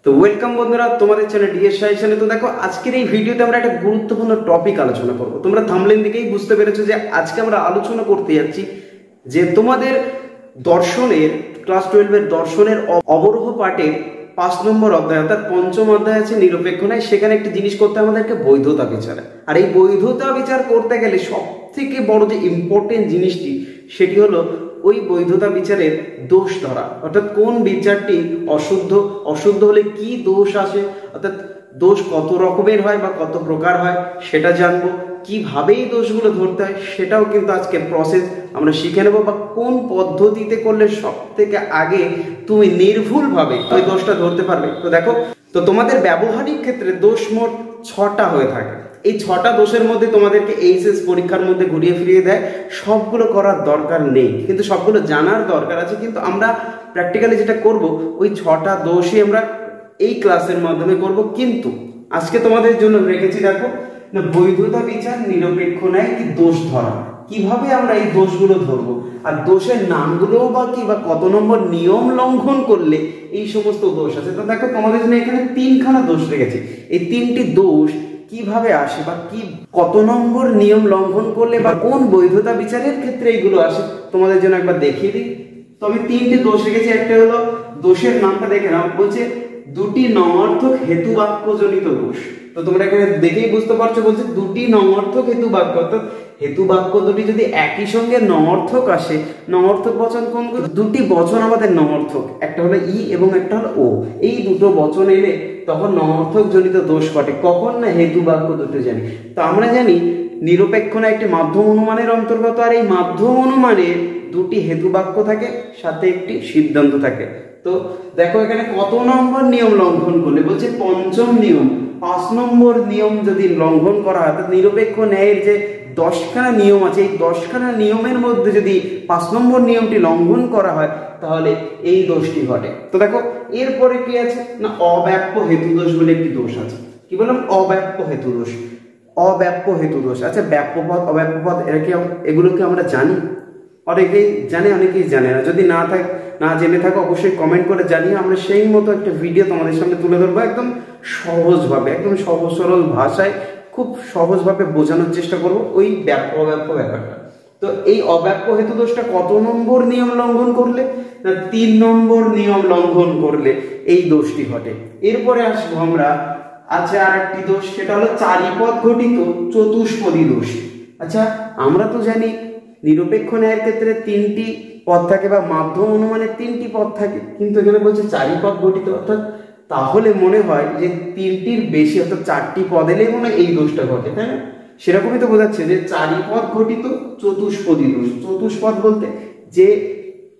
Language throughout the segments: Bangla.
তো ওয়েলকাম বন্ধুরা তোমাদের চ্যানেল ডিএস সাজেশনে। তো দেখো আজকের এই ভিডিওতে আমরা একটা গুরুত্বপূর্ণ টপিক আলোচনা করব। তোমরা থাম্বনেল দেখেই বুঝতে পেরেছো যে আজকে আমরা আলোচনা করতে যাচ্ছি যে তোমাদের দর্শনের ক্লাস 12 এর দর্শনের অবরোহ পাঠের 5 নম্বর অধ্যায় অর্থাৎ পঞ্চম অধ্যায় আছে নিরপেক্ষ ন্যায়। সেখানে একটি জিনিস করতে আমাদেরকে বৈধতা বিচার। আর এই বৈধতা বিচার করতে গেলে সব থেকে বড় যে ইম্পর্টেন্ট জিনিসটি সেটি হলো ওই বৈধতা বিচারের দোষ ধরা, অর্থাৎ কোন বিচারটি অশুদ্ধ হলে কি দোষ আসে, অর্থাৎ দোষ কত রকমের হয় বা কত প্রকার হয় সেটা জানবো, কিভাবে এই দোষগুলো ধরতে হয় সেটাও কিন্তু আজকে প্রসেস আমরা শিখে নেবো, বা কোন পদ্ধতিতে করলে সব থেকে আগে তুমি নির্ভুলভাবে ওই দোষটা ধরতে পারবে। তো দেখো, তো তোমাদের ব্যবহারিক ক্ষেত্রে দোষ মোট 6টা হয়ে থাকে। এই 6টা দোষের মধ্যে তোমাদেরকে এইচএস পরীক্ষার মধ্যে ঘুরিয়ে ফিরিয়ে দেয়, সবগুলো করার দরকার নেই, কিন্তু সবগুলো জানার দরকার আছে। কিন্তু আমরা প্র্যাকটিক্যালি যেটা করব ওই 6টা দোষই আমরা এই ক্লাসের মাধ্যমে করব। কিন্তু আজকে তোমাদের জন্য রেখেছি দেখো না, বৈধতা বিচার, নিরপেক্ষ ন্যায় কি দোষ ধরা, কিভাবে আমরা এই দোষগুলো ধরবো, আর দোষের নামগুলোও বা কি বা কত নম্বর নিয়ম লঙ্ঘন করলে এই সমস্ত দোষ আছে। তো দেখো তোমাদের জন্য এখানে 3খানা দোষ রেখেছি। এই 3টি দোষ কিভাবে আসে বা কি কত নম্বর নিয়ম লঙ্ঘন করলে বা কোন বৈধতা বিচারের ক্ষেত্রে এইগুলো আসে তোমাদের জন্য একবার দেখিয়ে দিই। তো আমি 3টি দোষ রেখেছি। একটা হলো দোষের নামটা দেখে নাও, বলছে দুটি নঙার্থক হেতু বাক্যজনিত দোষ। তো তোমরা এখানে দেখেই বুঝতে পারছো, বলছে দুটি নঙার্থক হেতু বাক্য, অর্থাৎ হেতু বাক্য দুটি যদি একই সঙ্গে নঙার্থক আসে, নঙার্থক বচন কোনগুলো? দুটি বচন আমাদের নঙার্থক, একটা হলো ই এবং একটা হলো ও। এই দুটো বচন এলে তখন নঙার্থক জনিত দোষ ঘটে। কখন না হেতু বাক্য দুটো জানি। তো আমরা জানি নিরপেক্ষ ন্যায় একটি মাধ্যম অনুমানের অন্তর্গত, আর এই মাধ্যম অনুমানের দুটি হেতু বাক্য থাকে, সাথে একটি সিদ্ধান্ত থাকে। তো দেখো এখানে কত নম্বর নিয়ম লঙ্ঘন করলে, বলছে পঞ্চম নিয়ম, 5 নম্বর নিয়ম যদি লঙ্ঘন করা হয়, অর্থাৎ নিরপেক্ষ ন্যায়ের যে 10খানা নিয়ম আছে, এই 10খানা নিয়মের মধ্যে যদি 5 নম্বর নিয়মটি লঙ্ঘন করা হয় তাহলে এই দোষটি ঘটে। তো দেখো এরপরে কি আছে না, অব্যাপ্য হেতু দোষ বলে একটি দোষ আছে। কি বললাম? অব্যাপ্য হেতু দোষ। অব্যাপ্য হেতু দোষ। আচ্ছা, ব্যাপ্যপদ অব্যাপ্যপদ এগুলোকে আমরা জানি? অনেকেই জানে, অনেকেই জানে না। যদি না জেনে থাকো অবশ্যই কমেন্ট করে জানিয়ে আমরা সেই মতো একটা ভিডিও তোমাদের সামনে তুলে ধরবো, একদম সহজভাবে, একদম সহজ সরল ভাষায় খুব সহজভাবে বোঝানোর চেষ্টা করবো ওই অব্যাপ্য ব্যাপারটা। তো এই অব্যাপ্য হেতু দোষটা কত নম্বর নিয়ম লঙ্ঘন করলে না, 3 নম্বর নিয়ম লঙ্ঘন করলে এই দোষটি ঘটে। এরপরে আসবো আমরা, আছে আর একটি দোষ, সেটা হলো চারিপদ ঘটিত চতুষ্পদী দোষ। আচ্ছা, আমরা তো জানি নিরপেক্ষ ন্যায়ের ক্ষেত্রে 3টি পদ থাকে বা মাধ্যম অনুমানের 3টি পদ থাকে, কিন্তু এখানে বলছে চারিপদ ঘটিত, অর্থাৎ তাহলে মনে হয় যে 3টির বেশি অর্থাৎ 4টি পদ এলেই মনে হয় এই দোষটা ঘটে, তাই না? সেরকমই তো বোঝাচ্ছে যে চারিপদ ঘটিত চতুষ্পদী দোষ। চতুষ্পদ বলতে যে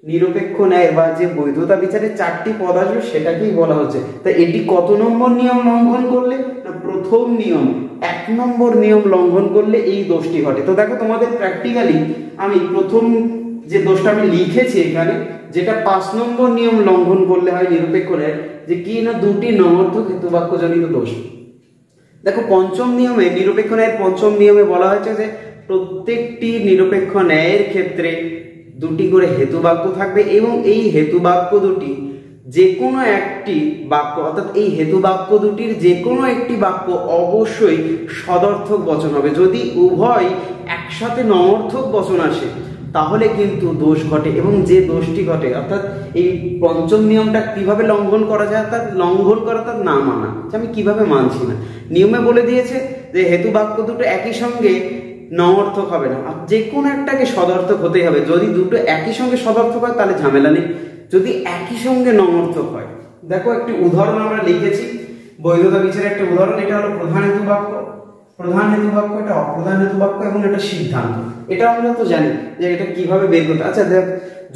নিরপেক্ষ ন্যায় বা যে বৈধতা বিচারে 4টি পদ আসবে সেটাকেই বলা হচ্ছে। তা এটি কত নম্বর নিয়ম লঙ্ঘন করলে না, প্রথম নিয়ম 1 নম্বর নিয়ম লঙ্ঘন করলে এই দোষটি ঘটে। তো দেখো তোমাদের প্র্যাকটিক্যালি আমি প্রথম যে দোষটা আমি লিখেছি এখানে, যেটা 5 নম্বর নিয়ম লঙ্ঘন করলে হয় নিরপেক্ষ ন্যায়, যে কি না, দুটি নঙার্থক হেতু বাক্যজনিত দোষ। দেখো পঞ্চম নিয়মে, নিরপেক্ষ ন্যায়ের 5ম নিয়মে বলা হয়েছে যে প্রত্যেকটি নিরপেক্ষ ন্যায়ের ক্ষেত্রে 2টি করে হেতু বাক্য থাকবে, এবং এই হেতু বাক্য দুটি যে কোনো একটি বাক্য, অর্থাৎ এই হেতু বাক্য দুটির যে কোনো একটি বাক্য অবশ্যই সদর্থক বচন হবে। যদি উভয় একসাথে নঅর্থক বচন আসে তাহলে কিন্তু দোষ ঘটে, এবং যে দোষটি ঘটে, অর্থাৎ এই 5ম নিয়মটা কিভাবে লঙ্ঘন করা যায়, অর্থাৎ লঙ্ঘন করা তার না মানা। আমি কিভাবে মানছি না, নিয়মে বলে দিয়েছে যে হেতু বাক্য দুটো একই সঙ্গে নঅর্থক হবে না, আর যে কোনো একটাকে সদর্থক হতেই হবে। যদি দুটো একই সঙ্গে সদর্থক হয় তাহলে ঝামেলা নেই, যদি একই সঙ্গে নঅর্থক হয়। দেখো একটি উদাহরণ আমরা লিখেছি, বৈধতা বিচারের একটা উদাহরণ। এটা হলো প্রধান হেতু বাক্য, এটা অপ্রধান হেতু বাক্য এবং এটা সিদ্ধান্ত। এটা আমরা তো জানি যে এটা কিভাবে বের করতে। আচ্ছা দেখ,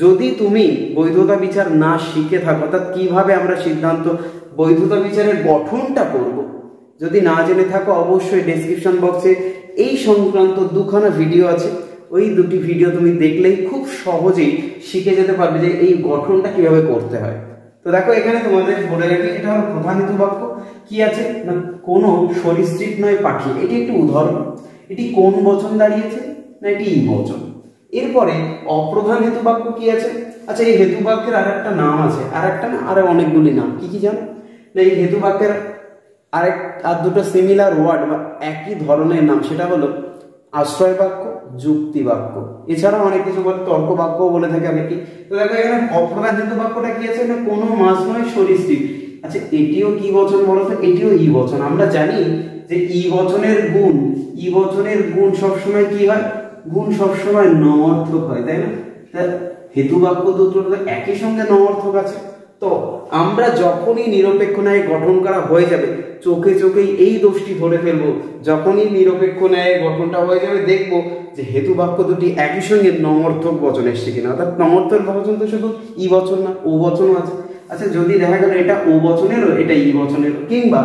যদি তুমি বৈধতা বিচার না শিখে থাকো, অর্থাৎ কিভাবে আমরা সিদ্ধান্ত বৈধতা বিচারের গঠনটা করব, যদি না জেনে থাকো অবশ্যই ডেসক্রিপশন বক্সে এই সংক্রান্ত 2খানা ভিডিও আছে। ওই 2টি ভিডিও তুমি দেখলেই খুব সহজেই শিখে যেতে পারবে যে এই গঠনটা কিভাবে করতে হয়। তো দেখো এখানে তোমাদের বলে রাখি, এটা হলো প্রধান হেতু বাক্য। কি আছে না, কোনো সরীসৃপ নয় পাখি, এটি একটি উদাহরণ। এটি কোন বচন দাঁড়িয়েছে না, এটি ই বচন। এরপরে অপ্রধান হেতু বাক্য কি আছে? আচ্ছা, এই হেতু বাক্যের আর একটা নাম আছে, আর একটা না, আরো অনেকগুলি নাম। কি কি জানো? এই হেতু বাক্যের আর দুটো সিমিলার ওয়ার্ড বা একই ধরনের নাম, সেটা হলো আশ্রয় বাক্য, যুক্তি বাক্য, এছাড়াও অনেক কিছু বলে তর্ক বাক্য বলে থাকে অনেকে। তো দেখো এখানে অপ্রকাশিত বাক্যটা কি আছে, না কোনো মাছ নয় সরীসৃপ। আচ্ছা এটিও কি বচন বলো তো? এটিও ই বচন। আমরা জানি যে ই বচনের গুণ সবসময় কি হয়? গুণ সবসময় নঅর্থক হয়, তাই না? হেতু বাক্য দুটো একই সঙ্গে নঅর্থক আছে। তো আমরা যখনই নিরপেক্ষ ন্যায় গঠন করা হয়ে যাবে, চোখে চোখেই এই দোষটি ধরে ফেলবো। যখনই নিরপেক্ষ ন্যায় গঠনটা হয়ে যাবে, দেখবো যে হেতু বাক্য দুটি একই সঙ্গে নঅর্থক বচন এসছে কিনা। অর্থাৎ নঅর্থক বচন তো শুধু ই বচন না, ও বচনও আছে। আচ্ছা যদি দেখা গেল এটা ও বচনেরও, এটা ই বচনেরও, কিংবা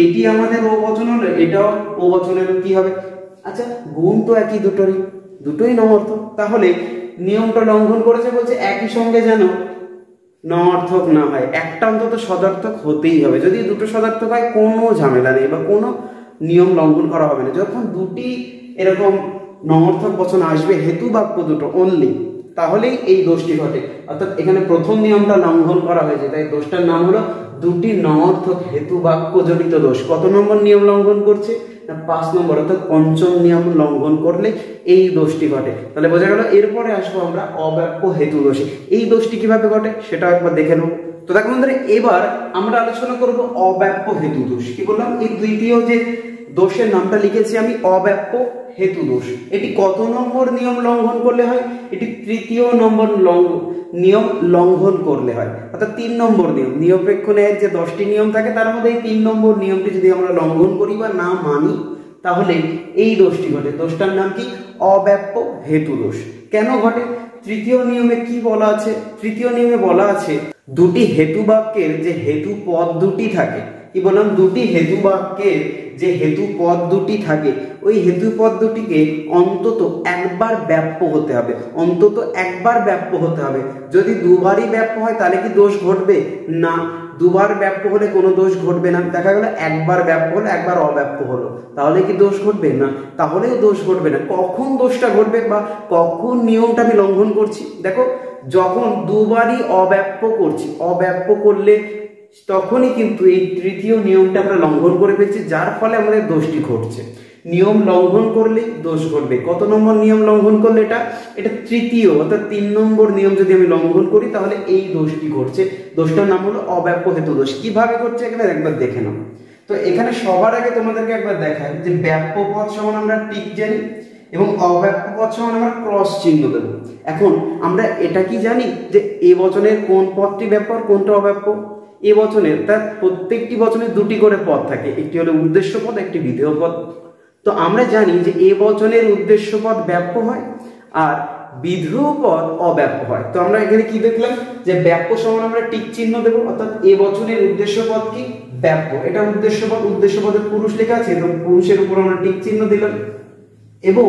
এটি আমাদের ও বচন হলো, এটাও ও বচনেরও, কি হবে? আচ্ছা গুণ তো একই, দুটোই নঅর্থক। তাহলে নিয়মটা লঙ্ঘন করেছে, বলছে একই সঙ্গে যেন নঅর্থক না হয়, একটা অন্তত সদার্থক হতেই হবে। যদি দুটো সদার্থক হয় কোনো ঝামেলা নেই বা কোনো নিয়ম লঙ্ঘন করা হবে না। যখন দুটি এরকম নঅর্থক বচন আসবে, হেতু বাক্য দুটো অনলি, তাহলেই এই দোষটি ঘটে। অর্থাৎ এখানে প্রথম নিয়মটা লঙ্ঘন করা হয়েছে, তাই দোষটার নাম হলো দুটি নঅর্থক হেতু বাক্য জড়িত দোষ। কত নম্বর নিয়ম লঙ্ঘন করছে? না 5 নম্বর, অর্থাৎ পঞ্চম নিয়ম লঙ্ঘন করলে এই দোষটি ঘটে। তাহলে বোঝা গেল। এরপরে আসবো আমরা অব্যাপ্য হেতু দোষে। এই দোষটি কিভাবে ঘটে সেটাও একবার দেখে নেব। তো দেখো বন্ধুরা, এবার আমরা আলোচনা করব অব্যাপ্য হেতু দোষ। কি বললাম? এই দ্বিতীয় যে দোষের নামটা লিখেছি আমি, অব্যাপ্য হেতু দোষ। এটি কত নম্বর নিয়ম লঙ্ঘন করলে হয়? এটি তৃতীয় নম্বর নিয়ম লঙ্ঘন করলে হয়। অর্থাৎ 3 নম্বর নিয়ম, নিরপেক্ষ ন্যায়ের যে 10টি নিয়ম থাকে তার মধ্যে এই 3 নম্বর নিয়মটি যদি আমরা লঙ্ঘন করি বা না মানি, তাহলে এই দোষটি ঘটে। দোষটার নাম কি? অব্যাপ্য হেতু দোষ। কেন ঘটে? তৃতীয় নিয়মে কি বলা আছে? তৃতীয় নিয়মে বলা আছে দুটি হেতু বাক্যের যে হেতু পদ দুটি থাকে, কি বললাম? দুটি হেতু বাক্যের যে হেতু পদ দুটি থাকে, ওই হেতু পদ দুটিকে অন্তত একবার ব্যাপ্য হতে হবে, অন্তত একবার ব্যাপ্য হতে হবে। যদি দুবারই ব্যাপ্য হয় তাহলে কি দোষ ঘটবে? না, দুবার ব্যাপ্য হলে কোনো দোষ ঘটবে না। দেখা গেল একবার ব্যাপ্য হলো, একবার অব্যাপ্য হলো, তাহলে কি দোষ ঘটবে? না, তাহলেও দোষ ঘটবে না। কখন দোষটা ঘটবে বা কখন নিয়মটা আমি লঙ্ঘন করছি? দেখো, যখন দুবারই অব্যাপ্য করছি, অব্যাপ্য করলে তখনই কিন্তু এই তৃতীয় নিয়মটা আমরা লঙ্ঘন করে ফেলছি, যার ফলে আমাদের দোষটি ঘটছে। নিয়ম লঙ্ঘন করলে দোষ ঘটবে। কত নম্বর নিয়ম লঙ্ঘন করলে? এটা তৃতীয়, অর্থাৎ 3 নম্বর নিয়ম যদি আমি লঙ্ঘন করি তাহলে এই দোষটি ঘটছে। দোষটার নাম হলো অব্যাপ্য হেতু দোষ। কিভাবে ঘটছে এখানে একবার দেখে নাও। তো এখানে সবার আগে তোমাদেরকে একবার দেখাই যে ব্যাপ্য পদ সমান আমরা টিক জানি এবং অব্যাপ্য পদ সমান আমরা ক্রস চিহ্ন দেবো। এখন আমরা এটা কি জানি যে এ বচনের কোন পদটি ব্যাপ্য আর কোনটা অব্যাপ্য? এ বচনের তার প্রত্যেকটি বচনের দুটি করে পদ থাকে, একটি হলো উদ্দেশ্য পদ, একটি বিধেয় পদ। তো আমরা জানি যে এ বচনের উদ্দেশ্য পদ ব্যাপ্য হয় আর বিধেয় পদ অব্যাপ্য হয়। তো আমরা এখানে কি দেখলাম যে ব্যাপ্য সমান আমরা টিক চিহ্ন দেবো, অর্থাৎ এ বচনের উদ্দেশ্য পদ কি? ব্যাপ্য। এটা উদ্দেশ্য পদ, উদ্দেশ্য পদে পুরুষ লেখা আছে, তো পুরুষের উপর আমরা টিক চিহ্ন দিলাম। এবং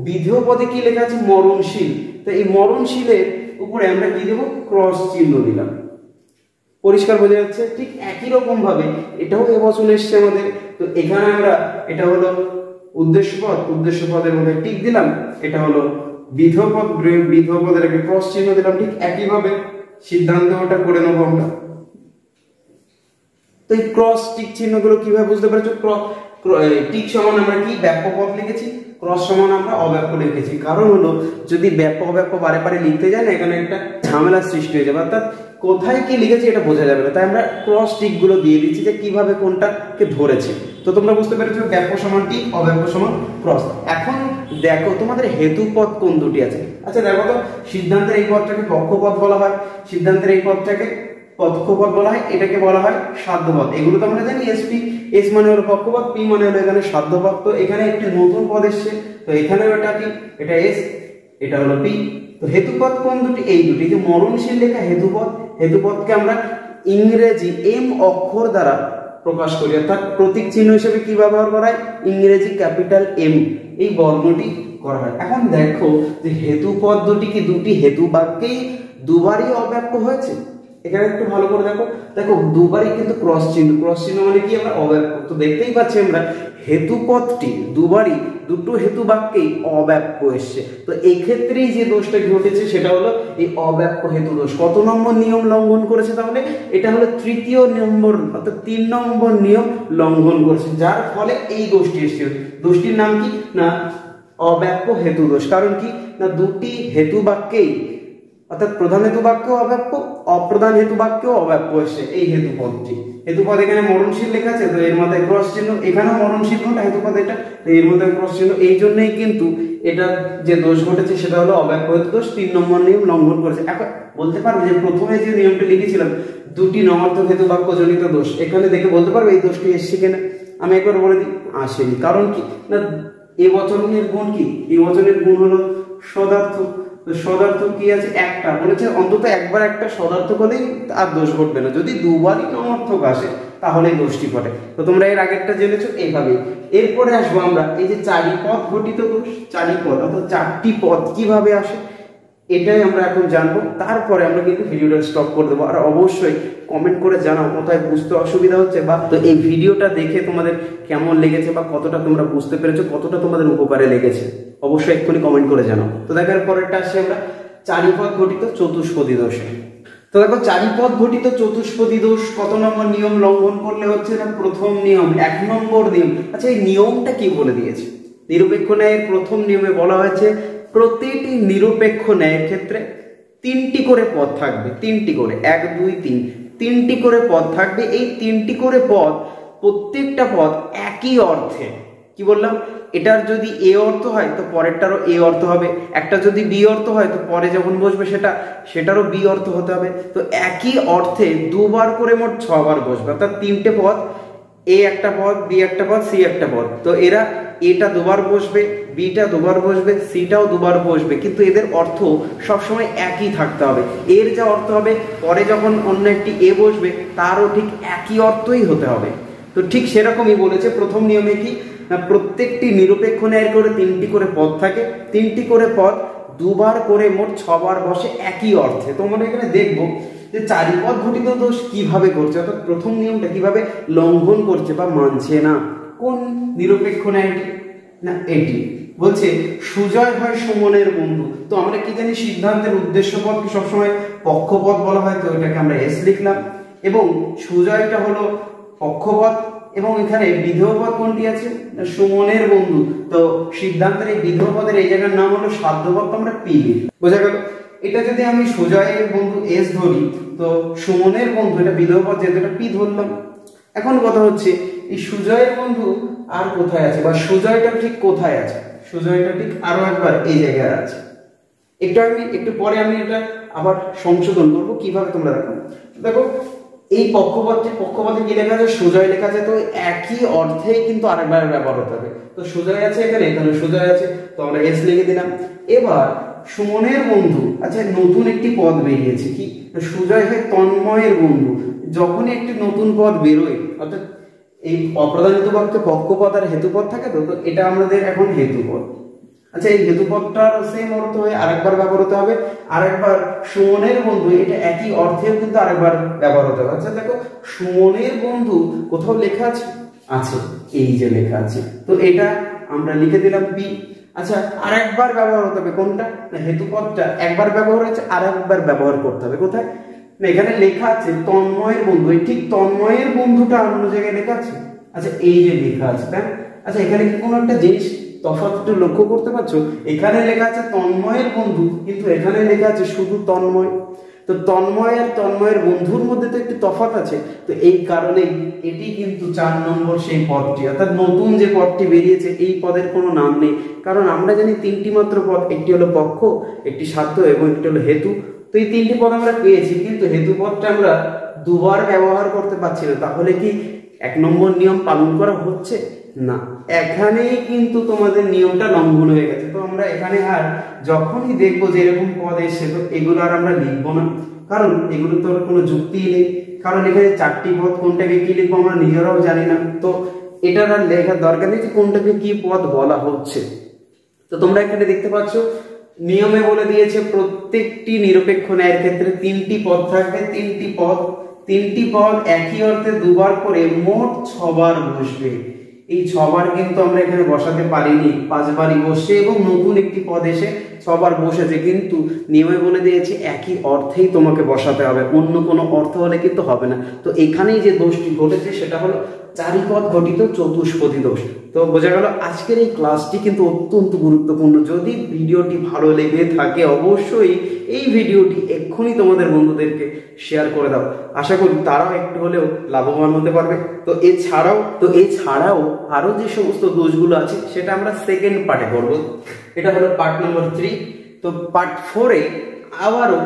বিধেয় পদে কি লেখা আছে? মরণশীল। তো এই মরণশীলের উপরে আমরা কি দেবো? ক্রস চিহ্ন দিলাম। পরিষ্কার বোঝা যাচ্ছে? ঠিক একই রকম ভাবে এটাও এ বচন এসছে আমাদের। তো এখানে আমরা এটা হলো উদ্দেশ্য পদ, উদ্দেশ্য পদের মধ্যে টিক দিলাম। এটা হলো বিধেয় পদ, বিধেয় পদের একটা ক্রস চিহ্ন দিলাম। ঠিক একই ভাবে সিদ্ধান্তটা করে নেব আমরা। তো এই ক্রস টিক চিহ্নগুলো কিভাবে বুঝতে পারছো? টিক সমান আমরা কি ব্যাপ্য পদ লিখেছি, ক্রস সমান আমরা অব্যাপ্য লিখেছি। কারণ হলো যদি ব্যাপ্য অব্যাপ্য বারে বারে লিখতে যায় না, এখানে একটা ঝামেলার সৃষ্টি হয়ে যাবে, অর্থাৎ কোথায় কি লিখেছি এটা বোঝা যাবে না। তাই আমরা ক্রস টিক গুলো দিয়ে দিচ্ছি যে কিভাবে কোনটাকে ধরেছে। তো তোমরা বুঝতে পেরেছো ব্যাপ্য সমান টিক, অব্যাপ্য সমান ক্রস। এখন দেখো তোমাদের হেতু পদ কোন দুটি আছে। আচ্ছা দেখো তো, সিদ্ধান্তের এই পদটাকে পক্ষপদ বলা হয়, সিদ্ধান্তের এই পদটাকে পক্ষপদ বলা হয়, এটাকে বলা হয় সাধ্যপদ। এগুলো তো আমরা জানি। এস মানে হলো পক্ষপদ, পি মানে হলো এখানে সাধ্যপদ। তো এখানে একটি নতুন পদ এসছে, তো এখানেও এটা কি? এটা এস, এটা হলো পি। তো হেতুপদ কোন দুটি? এই দুটি। যে মরণশীল লেখা হেতুপদ, হেতুপদকে আমরা ইংরেজি এম অক্ষর দ্বারা প্রকাশ করি, অর্থাৎ প্রতীক চিহ্ন হিসেবে কি ব্যবহার করা হয়? ইংরেজি ক্যাপিটাল এম, এই বর্ণটি করা হয়। এখন দেখো যে হেতুপদ দুটি কি দুটি হেতু বাক্যেই দুবারই অব্যাপ্য হয়েছে? এখানে একটু ভালো করে দেখো, দেখো দুবারই কিন্তু ক্রস চিহ্ন, ক্রস চিহ্ন মানে কি আমরা অব্যপ্ত। তো দেখতেই পাচ্ছি আমরা হেতু পদটি দুবারই দুটো হেতু বাক্যেই অব্যপ্ত এসছে। তো এই ক্ষেত্রেই যে দোষটা ঘটেছে সেটা হলো এই অব্যপ্ত হেতু দোষ। কত নম্বর নিয়ম লঙ্ঘন করেছে তাহলে? এটা হলো তৃতীয় নম্বর অর্থাৎ 3 নম্বর নিয়ম লঙ্ঘন করেছে, যার ফলে এই দোষটি এসছে। দোষটির নাম কি না অব্যপ্ত হেতু দোষ। কারণ কি না দুটি হেতু বাক্যেই অর্থাৎ প্রধান হেতু বাক্য অব্যপ্ত, অপ্রধান হেতু বাক্য অব্যপ্ত এসছে এই হেতু পদটি। হেতু পদ এখানে মরণশীল লেখা আছে, তো এর মধ্যে ক্রস চিহ্ন, এখানেও মরণশীল কোনটা হেতু পদ এটা, তো এর মধ্যে ক্রস চিহ্ন। এই জন্যই কিন্তু এটা যে দোষ ঘটেছে সেটা হলো অব্যপ্ত হেতু দোষ, 3 নম্বর নিয়ম লঙ্ঘন করেছে। এখন বলতে পারবে যে প্রথমে যে নিয়মটি লিখেছিলাম দুটি নবার্থক হেতু বাক্য জনিত দোষ, এখানে দেখে বলতে পারবে এই দোষটি এসছে কিনা? আমি একবার বলে দিই, আসেনি। কারণ কি না এ বচনের গুণ কি? এই বচনের গুণ হলো সদার্থক। তো সদার্থক কি আছে? একটা বলেছে, অন্তত একবার একটা সদার্থক হলেই আর দোষ ঘটবে না। যদি দুবারই নমর্থক আসে তাহলে দোষটি ঘটে। তো তোমরা এর আগেরটা জেনেছো এইভাবে। এরপরে আসবো আমরা এই যে চারিপদ ঘটিত দোষ। চারিপদ অর্থাৎ 4টি পদ কিভাবে আসে এটাই আমরা এখন জানবো। তারপরে আমরা কিন্তু ভিডিওটা স্টপ করে দেবো। আর অবশ্যই কমেন্ট করে জানাও কোথায় বুঝতে অসুবিধা হচ্ছে, বা তো এই ভিডিওটা দেখে তোমাদের কেমন লেগেছে, বা কতটা তোমরা বুঝতে পেরেছো, কতটা তোমাদের উপকারে লেগেছে অবশ্যই এক্ষুনি কমেন্ট করে জানাও। তো দেখার পরেরটা আসছে আমরা চারিপদ ঘটিত চতুষ্পদী দোষে। তো দেখো চারিপদ ঘটিত চতুষ্পদী দোষ কত নম্বর নিয়ম লঙ্ঘন করলে হচ্ছে না? প্রথম নিয়ম, 1 নম্বর নিয়ম। আচ্ছা এই নিয়মটা কি বলে দিয়েছে? নিরপেক্ষ ন্যায়ের প্রথম নিয়মে বলা হয়েছে প্রতিটি নিরপেক্ষ ন্যায়ের ক্ষেত্রে 3টি করে পদ থাকবে। 3টি করে, 1 2 3, 3টি করে পদ থাকবে। এই 3টি করে পদ, প্রত্যেকটা পদ একই অর্থে। কি বললাম? এটার যদি এ অর্থ হয় তো পরেরটারও এ অর্থ হবে, একটা যদি বি অর্থ হয় তো পরে যখন বসবে সেটারও বি অর্থ হতে হবে। তো একই অর্থে দুবার করে মোট 6 বার বসবে, অর্থাৎ 3টে পদ, এ একটা পদ, বি একটা পদ, সি একটা পদ। তো এরা এটা দুবার বসবে, বিটা দুবার বসবে, সিটাও দুবার বসবে, কিন্তু এদের অর্থ সবসময় একই থাকতে হবে। এর যা অর্থ হবে পরে যখন অন্য একটি এ বসবে তারও ঠিক একই অর্থই হতে হবে। তো ঠিক সেরকমই বলেছে প্রথম নিয়মে কি না প্রত্যেকটি নিরপেক্ষ ন্যায়ের করে 3টি করে পদ থাকে। 3টি করে পদ দুবার করে মোট 6 বার বসে একই অর্থে। তোমরা এখানে দেখবো যে চারিপদ ঘটিত দোষ কিভাবে করছে, অর্থাৎ প্রথম নিয়মটা কিভাবে লঙ্ঘন করছে বা মানছে না। কোন নিরপেক্ষ ন্যায়টি? না এটি বলছে সুজয় হয় সুমনের বন্ধু। তো আমরা কি জানি সিদ্ধান্তের উদ্দেশ্য পদকে সবসময় পক্ষপদ বলা হয়, তো এটাকে আমরা এস লিখলাম। এবং সুজয়টা হলো পক্ষপদ, এবং এখানে বিধেয় পদ কোনটি আছে? সুমনের বন্ধু। তো সিদ্ধান্তের এই বিধেয় পদের এই জায়গার নাম হলো সাধ্যপদ, তো আমরা পি লিখি। বোঝা গেল? এটা যদি আমি সুজয়ের বন্ধু এস ধরি, তো সুমনের বন্ধু এটা বিধেয় পদ, যেহেতু এটা পি ধরলাম। এখন কথা হচ্ছে এই সুজয়ের বন্ধু আর কোথায় আছে, বা সুজয়টা ঠিক কোথায় আছে? সুজয়টা ঠিক আরো একবার এই জায়গায় আছে। একটু পরে আমি এটা আবার সংশোধন করবো কিভাবে তোমরা দেখো। দেখো এই পক্ষপদে কি লেখা আছে? সুজয় লেখা আছে। তো একই অর্থেই কিন্তু আরেকবার ব্যবহার হতে হবে। তো সুজয় আছে এখানে, তাহলে সুজয় আছে, তো আমরা এস লিখে দিলাম। এবার সুমনের বন্ধু, আচ্ছা নতুন একটি পদ বেরিয়েছে কি? সুজয় হয় তন্ময়ের বন্ধু। যখনই একটি নতুন পদ বেরোয়, অর্থাৎ এই অপ্রধান হেতু বাক্যে পক্ষপদ আর হেতুপদ থাকে, তো এটা আমাদের এখন হেতুপদ। আচ্ছা এই হেতুপদটার সেম অর্থ হয়ে আরেকবার ব্যবহার হতে হবে। আরেকবার সুমনের বন্ধু, এটা একই অর্থেও কিন্তু আরেকবার ব্যবহার হতে হবে। আচ্ছা দেখো সুমনের বন্ধু কোথাও লেখা আছে? আছে, এই যে লেখা আছে। তো এটা আমরা লিখে দিলাম পি। আচ্ছা আরেকবার ব্যবহার হতে হবে কোনটা? না হেতুপদটা একবার ব্যবহার হয়েছে, আরেকবার ব্যবহার করতে হবে। কোথায়? না এখানে লেখা আছে তন্ময়ের বন্ধু। ঠিক তন্ময়ের বন্ধুটা অন্য জায়গায় লেখা আছে। আচ্ছা এই যে লেখা আছে, তাই? আচ্ছা এখানে কি কোনো একটা জিনিস তফাৎ একটু লক্ষ্য করতে পারছো? এখানে লেখা আছে তন্ময়ের বন্ধু, কিন্তু এখানে লেখা আছে শুধু তন্ময়। তো তন্ময় আর তন্ময়ের বন্ধুর মধ্যে তো একটি তফাৎ আছে। তো এই কারণেই এটি কিন্তু 4 নম্বর সেই পদটি, অর্থাৎ নতুন যে পদটি বেরিয়েছে এই পদের কোনো নাম নেই। কারণ আমরা জানি 3টি মাত্র পদ, একটি হলো পক্ষ, একটি সাধ্য এবং একটি হলো হেতু। তো এই 3টি পদ আমরা পেয়েছি, কিন্তু হেতু পদটা আমরা দুবার ব্যবহার করতে পারছি না। তাহলে কি 1 নম্বর নিয়ম পালন করা হচ্ছে না? এখানেই কিন্তু তোমাদের নিয়মটা লঙ্ঘন হয়ে গেছে। তো আমরা এখানে আর যখনই দেখবো যে এরকম পদ এসে, তো এগুলো আর আমরা লিখবো না, কারণ এগুলো তো কোনো যুক্তিই নেই। কারণ এখানে 4টি পদ, কোনটাকে কি লিখবো আমরা নিজেরাও জানি না। তো এটার আর লেখার দরকার নেই যে কোনটাকে কি পদ বলা হচ্ছে। তো তোমরা এখানে দেখতে পাচ্ছ নিয়মে বলে দিয়েছে প্রত্যেকটি নিরপেক্ষ ন্যায়ের ক্ষেত্রে 3টি পদ থাকবে। 3টি পদ একই অর্থে দুবার করে মোট 6 বার বসবে। এই 6 বার কিন্তু আমরা এখানে বসাতে পারিনি, 5 বারই বসছে এবং নতুন একটি পদ এসে 6 বার বসেছে, কিন্তু নিয়মে বলে দিয়েছে একই অর্থেই তোমাকে বসাতে হবে, অন্য কোনো অর্থ হলে কিন্তু হবে না। তো এখানেই যে দোষটি ঘটেছে সেটা হলো চারিপদ ঘটিত চতুষ্পদী দোষ। তো বোঝা গেল আজকের এই ক্লাসটি কিন্তু অত্যন্ত গুরুত্বপূর্ণ। যদি ভিডিওটি ভালো লেগে থাকে অবশ্যই এই ভিডিওটি এক্ষুনি তোমাদের বন্ধুদেরকে শেয়ার করে দাও, আশা করি তারাও একটু হলেও লাভবান হতে পারবে। তো এছাড়াও আরো যে সমস্ত দোষগুলো আছে সেটা আমরা সেকেন্ড পার্টে করবো, এটা হলো পার্ট নাম্বার 3। তো পার্ট 4-এ আবারও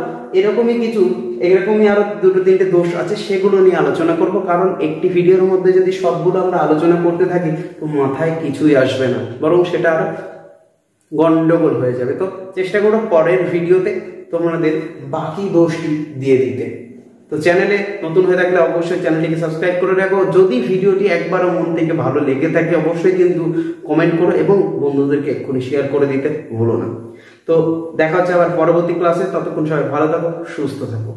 এরকমই আরো 2-3টে দোষ আছে, সেগুলো নিয়ে আলোচনা করব। কারণ একটি ভিডিওর মধ্যে যদি সবগুলো আমরা আলোচনা করতে থাকি তো মাথায় কিছুই আসবে না, বরং সেটা আরো গন্ডগোল হয়ে যাবে। তো চেষ্টা করো পরের ভিডিওতে তোমাদের বাকি দোষটি দিয়ে দিতে। তো চ্যানেলে নতুন হয়ে থাকলে অবশ্যই চ্যানেলটিকে সাবস্ক্রাইব করে রাখো। যদি ভিডিওটি একবারও মন থেকে ভালো লেগে থাকে অবশ্যই কিন্তু কমেন্ট করো এবং বন্ধুদেরকে এক্ষুনি শেয়ার করে দিতে ভুলো না। তো দেখা হচ্ছে আবার পরবর্তী ক্লাসে, ততক্ষণ সবাই ভালো থাকো, সুস্থ থাকো।